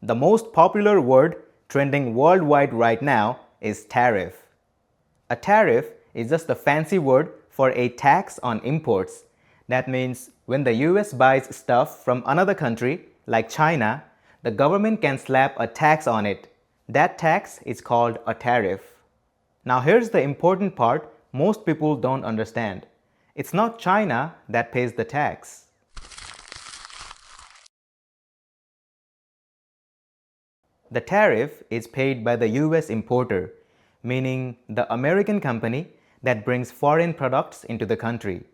The most popular word trending worldwide right now is tariff. A tariff is just a fancy word for a tax on imports. That means when the US buys stuff from another country, like China, the government can slap a tax on it. That tax is called a tariff. Now here's the important part most people don't understand. It's not China that pays the tax. The tariff is paid by the US importer, meaning the American company that brings foreign products into the country.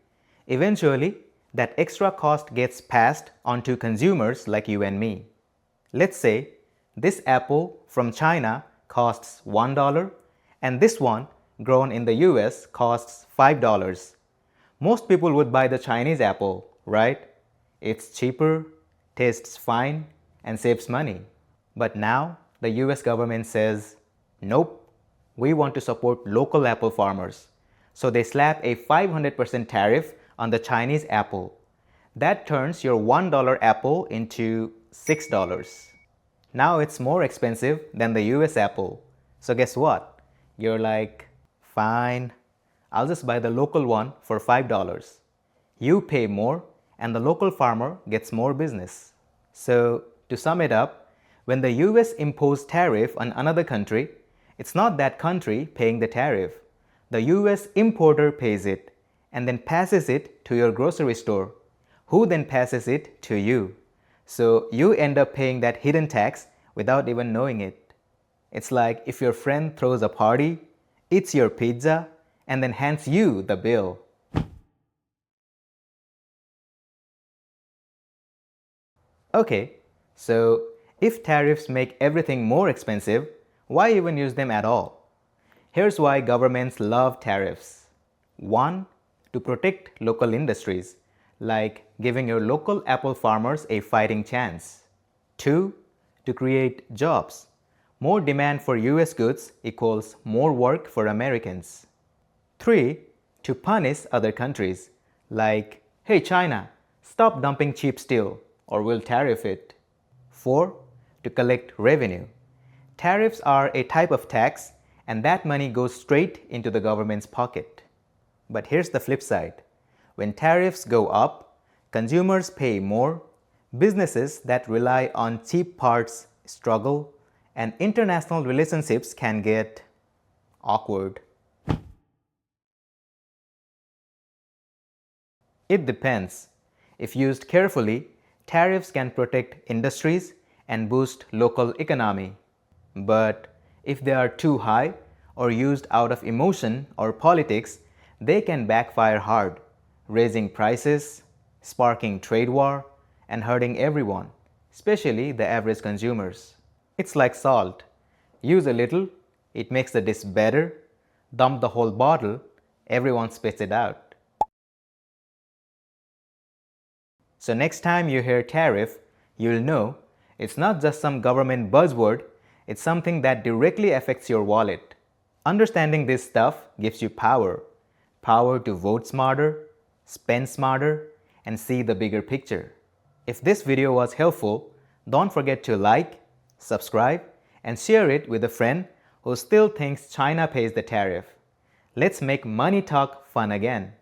Eventually, that extra cost gets passed on to consumers like you and me. Let's say this apple from China costs $1 and this one grown in the US costs $5. Most people would buy the Chinese apple, right? It's cheaper, tastes fine, and saves money. But now the US government says, nope, we want to support local apple farmers. So they slap a 500% tariff on the Chinese apple. That turns your $1 apple into $6. Now it's more expensive than the US apple. So guess what? You're like, fine, I'll just buy the local one for $5. You pay more and the local farmer gets more business. So to sum it up, when the US imposes tariff on another country, it's not that country paying the tariff. The US importer pays it and then passes it to your grocery store, who then passes it to you. So you end up paying that hidden tax without even knowing it. It's like if your friend throws a party, eats your pizza, and then hands you the bill. Okay, so if tariffs make everything more expensive, why even use them at all? Here's why governments love tariffs. 1. To protect local industries, like giving your local apple farmers a fighting chance. 2. To create jobs. More demand for US goods equals more work for Americans. 3. To punish other countries, like, hey China, stop dumping cheap steel or we'll tariff it. 4. To collect revenue. Tariffs are a type of tax and that money goes straight into the government's pocket. But here's the flip side. When tariffs go up, consumers pay more, businesses that rely on cheap parts struggle, and international relationships can get awkward. It depends. If used carefully, tariffs can protect industries and boost local economy. But if they are too high or used out of emotion or politics, they can backfire hard, raising prices, sparking trade war, and hurting everyone, especially the average consumers. It's like salt. Use a little, it makes the dish better. Dump the whole bottle, everyone spits it out. So next time you hear tariff, you'll know it's not just some government buzzword, it's something that directly affects your wallet. Understanding this stuff gives you power. Power to vote smarter, spend smarter, and see the bigger picture. If this video was helpful, don't forget to like, subscribe, and share it with a friend who still thinks China pays the tariff. Let's make money talk fun again.